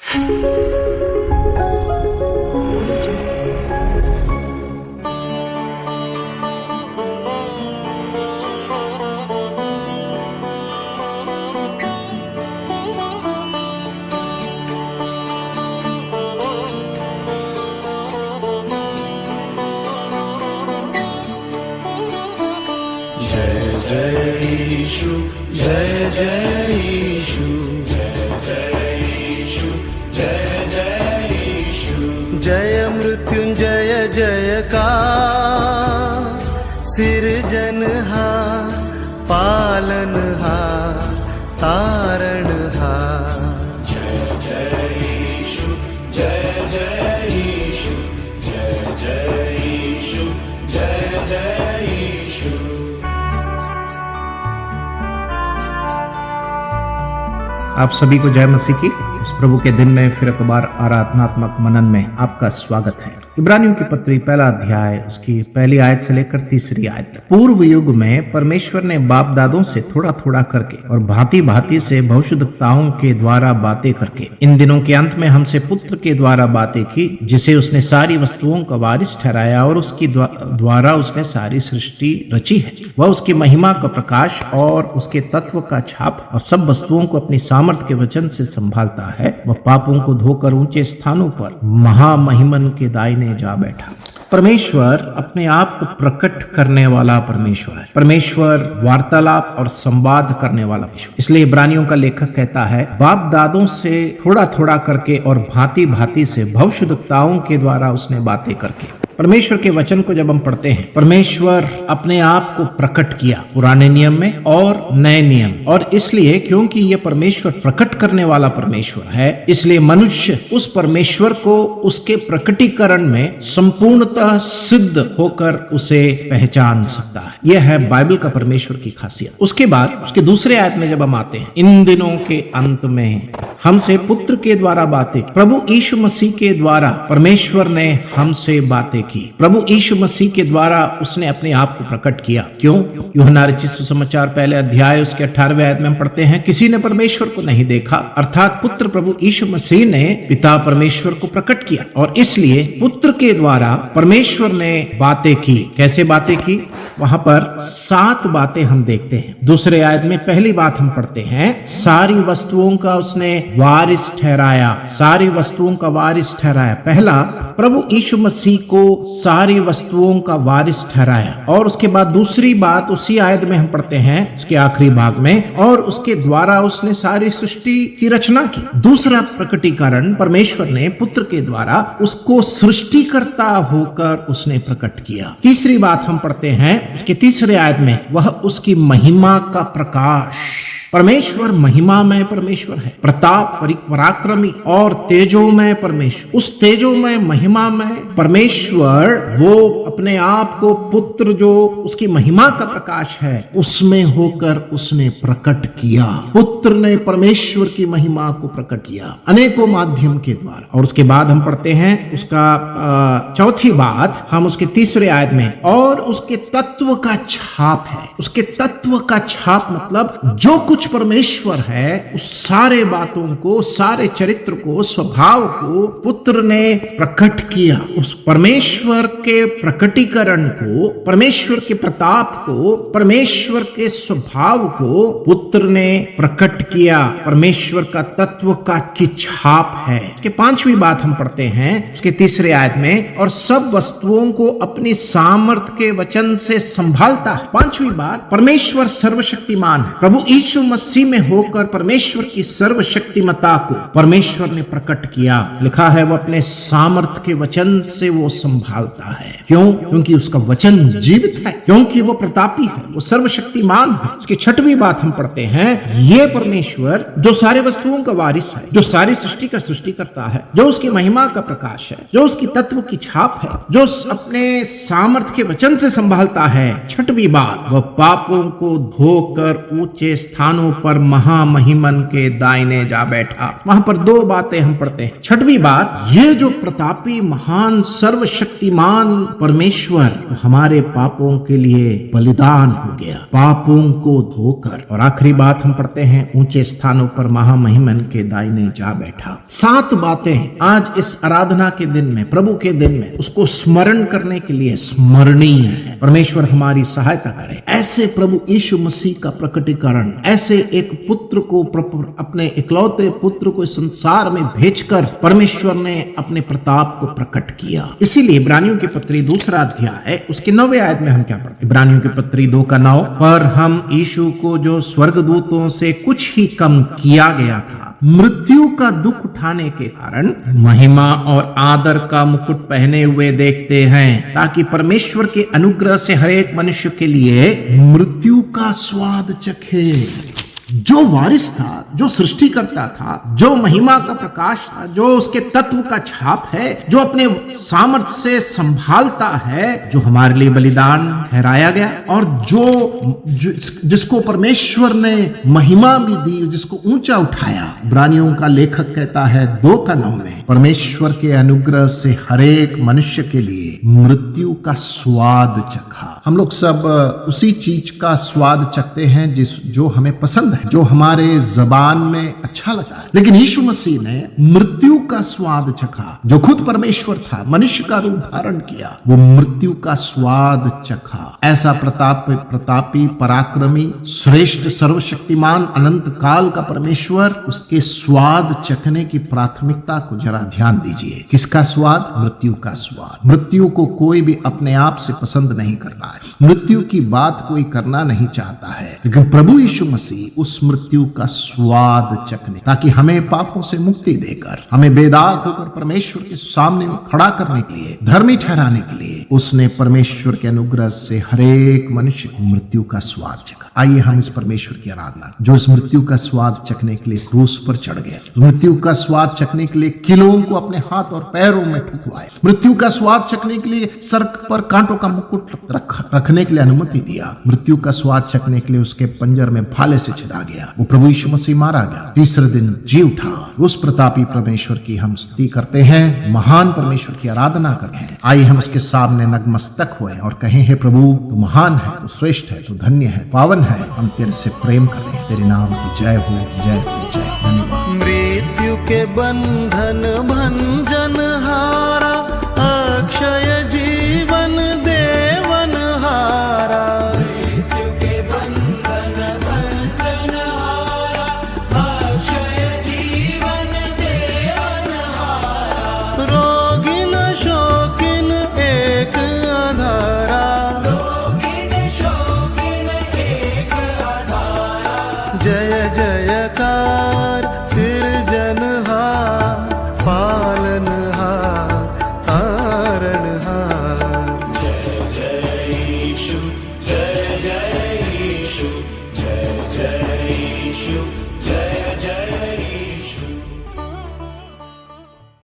जय यीशु, जय जय यीशु, जय जय यीशु, जय जय यीशु। जय मृत्युंजय जय का सिरजनहार, पालनहार, तारणहार। जय जय यीशु, जय जय यीशु, जय जय यीशु, जय जय यीशु। आप सभी को जय मसीह की। इस प्रभु के दिन में फिर एक बार आराधनात्मक मनन में आपका स्वागत है। इब्रानियों की पत्री पहला अध्याय उसकी पहली आयत से लेकर तीसरी आयत तक। पूर्व युग में परमेश्वर ने बाप दादों से थोड़ा थोड़ा करके और भांति भांति से भविष्यद्वक्ताओं के द्वारा बातें करके इन दिनों के अंत में हमसे पुत्र के द्वारा बातें की, जिसे उसने सारी वस्तुओं का वारिस ठहराया और उसकी द्वारा उसने सारी सृष्टि रची है। वह उसकी महिमा का प्रकाश और उसके तत्व का छाप और सब वस्तुओं को अपनी सामर्थ के वचन से संभालता है। वह पापों को धोकर ऊंचे स्थानों पर महामहिमन के दाहिने जा बैठा। परमेश्वर अपने आप को प्रकट करने वाला परमेश्वर है। परमेश्वर वार्तालाप और संवाद करने वाला परमेश्वर। इसलिए इब्रानियों का लेखक कहता है, बाप दादों से थोड़ा थोड़ा करके और भांति भांति से भविष्यद्वक्ताओं के द्वारा उसने बातें करके। परमेश्वर के वचन को जब हम पढ़ते हैं, परमेश्वर अपने आप को प्रकट किया पुराने नियम में और नए नियम। और इसलिए क्योंकि ये परमेश्वर प्रकट करने वाला परमेश्वर है, इसलिए मनुष्य उस परमेश्वर को उसके प्रकटीकरण में संपूर्णतः सिद्ध होकर उसे पहचान सकता है। यह है बाइबल का परमेश्वर की खासियत। उसके बाद उसके दूसरे आयत में जब हम आते हैं, इन दिनों के अंत में हमसे पुत्र के द्वारा बातें, प्रभु यीशु मसीह के द्वारा परमेश्वर ने हमसे बातें की। प्रभु यीशु मसीह के द्वारा उसने अपने आप को प्रकट किया। क्यों? यूहन्ना रचित सुसमाचार पहले अध्याय उसके 18वें आयत में हम पढ़ते हैं, किसी ने परमेश्वर को नहीं देखा, अर्थात पुत्र प्रभु यीशु मसीह ने पिता परमेश्वर को प्रकट किया। और इसलिए पुत्र के द्वारा परमेश्वर ने बातें की। कैसे बातें की? वहां पर 7 बातें हम देखते हैं। दूसरे आयत में पहली बात हम पढ़ते हैं, सारी वस्तुओं का उसने वारिस ठहराया। सारी वस्तुओं का वारिस ठहराया। पहला, प्रभु यीशु मसीह को सारी वस्तुओं का वारिस ठहराया। और उसके बाद दूसरी बात उसी आयत में हम पढ़ते हैं, उसके आखिरी भाग में, और उसके द्वारा उसने सारी सृष्टि की रचना की। दूसरा प्रकटीकरण, परमेश्वर ने पुत्र के द्वारा उसको सृष्टिकर्ता होकर उसने प्रकट किया। तीसरी बात हम पढ़ते हैं उसके तीसरे आयत में, वह उसकी महिमा का प्रकाश। परमेश्वर महिमामय परमेश्वर है, प्रताप पराक्रमी और तेजोमय परमेश्वर। उस तेजोमय महिमामय परमेश्वर वो अपने आप को पुत्र जो उसकी महिमा का प्रकाश है उसमें होकर उसने प्रकट किया। पुत्र ने परमेश्वर की महिमा को प्रकट किया अनेकों माध्यम के द्वारा। और उसके बाद हम पढ़ते हैं उसका चौथी बात, हम उसके तीसरे आयत में, और उसके तत्व का छाप है। उसके तत्व का छाप मतलब जो कुछ परमेश्वर है उस सारे बातों को, सारे चरित्र को, स्वभाव को पुत्र ने प्रकट किया। उस परमेश्वर के प्रकटीकरण को, परमेश्वर के प्रताप को, परमेश्वर के स्वभाव को पुत्र ने प्रकट किया। परमेश्वर का तत्व का की छाप है। उसके 5वीं बात हम पढ़ते हैं उसके तीसरे आयत में, और सब वस्तुओं को अपनी सामर्थ के वचन से संभालता है। 5वीं बात, परमेश्वर सर्वशक्तिमान है। प्रभु यीशु मसीह में होकर परमेश्वर की सर्वशक्तिमता को परमेश्वर ने प्रकट किया। लिखा है वो अपने सामर्थ के वचन से वो संभालता है। क्यों? क्योंकि उसका वचन जीवित है, क्योंकि वो प्रतापी है, वो सर्वशक्तिमान है। उसकी 6वीं बात हम पढ़ते हैं, ये परमेश्वर जो सारे वस्तुओं का वारिस है, जो सारी सृष्टि का सृष्टि करता है, जो उसकी महिमा का प्रकाश है, जो उसकी तत्व की छाप है, जो अपने सामर्थ के वचन से संभालता है। 6वीं बात, वह पापों को धोकर ऊंचे स्थान स्थानों पर महामहिमन के दाहिने जा बैठा। वहां पर दो बातें हम पढ़ते हैं। छठवीं बात, ये जो प्रतापी महान सर्वशक्तिमान परमेश्वर हमारे पापों के लिए बलिदान हो गया, पापों को धोकर। और आखिरी बात हम पढ़ते हैं, ऊंचे स्थानों पर महामहिमन के दाहिने जा बैठा। 7 बातें आज इस आराधना के दिन में, प्रभु के दिन में, उसको स्मरण करने के लिए स्मरणीय है। परमेश्वर हमारी सहायता करे। ऐसे प्रभु यीशु मसीह का प्रकटीकरण, ऐसे एक पुत्र को, अपने इकलौते पुत्र को संसार में भेजकर परमेश्वर ने अपने प्रताप को प्रकट किया। इसीलिए इब्रानियों की पत्री 2 अध्याय उसके 9वें आयत में हम क्या पढ़ते? इब्रानियों की पत्री 2:9, पर हम यीशु को जो स्वर्गदूतों से कुछ ही कम किया गया था, मृत्यु का दुख उठाने के कारण महिमा और आदर का मुकुट पहने हुए देखते हैं, ताकि परमेश्वर के अनुग्रह से हर एक मनुष्य के लिए मृत्यु का स्वाद चखे। जो वारिस था, जो सृष्टि करता था, जो महिमा का प्रकाश था, जो उसके तत्व का छाप है, जो अपने सामर्थ्य से संभालता है, जो हमारे लिए बलिदान ठहराया गया, और जिसको परमेश्वर ने महिमा भी दी, जिसको ऊंचा उठाया। इब्रानियों का लेखक कहता है 2:9 में, परमेश्वर के अनुग्रह से हरेक मनुष्य के लिए मृत्यु का स्वाद चखा। हम लोग सब उसी चीज का स्वाद चखते हैं जो हमें पसंद है, जो हमारे जबान में अच्छा लगा है। लेकिन यीशु मसीह ने मृत्यु का स्वाद चखा। जो खुद परमेश्वर था, मनुष्य का रूप धारण किया, वो मृत्यु का स्वाद चखा। ऐसा प्रतापी, पराक्रमी, श्रेष्ठ, सर्वशक्तिमान, अनंत काल का परमेश्वर, उसके स्वाद चखने की प्राथमिकता को जरा ध्यान दीजिए। किसका स्वाद? मृत्यु का स्वाद। मृत्यु को कोई भी अपने आप से पसंद नहीं करता है। मृत्यु की बात कोई करना नहीं चाहता है, लेकिन प्रभु यीशु मसीह उस मृत्यु का स्वाद चखने, ताकि हमें पापों से मुक्ति देकर, हमें बेदाग होकर परमेश्वर के सामने खड़ा करने के लिए, धर्मी ठहराने के लिए, उसने परमेश्वर के अनुग्रह से हरेक मनुष्य को मृत्यु का स्वाद चखा। आइए हम इस परमेश्वर की आराधना, जो इस मृत्यु का स्वाद चखने के लिए क्रूस पर चढ़ गया, मृत्यु का स्वाद चखने के लिए किलों को अपने हाथ और पैरों में ठुकवाए, मृत्यु का स्वाद चखने के लिए सर पर कांटों का मुकुट रखने के लिए अनुमति दिया, मृत्यु का स्वाद चखने के लिए उसके पंजर में भाले से छिदा गया, वो प्रभु यीशु मसीह मारा गया, तीसरे दिन जी उठा। उस प्रतापी परमेश्वर की हम स्तुति करते हैं, महान परमेश्वर की आराधना करते हैं। आइए हम उसके सामने नतमस्तक हुए और कहें, हे प्रभु, तू महान है, तू श्रेष्ठ है, तू धन्य है, पावन है। हम तेरे से प्रेम करें, तेरे नाम की जय हो, जय हो, जय। धन्यवाद। मृत्यु के बंधन भंजन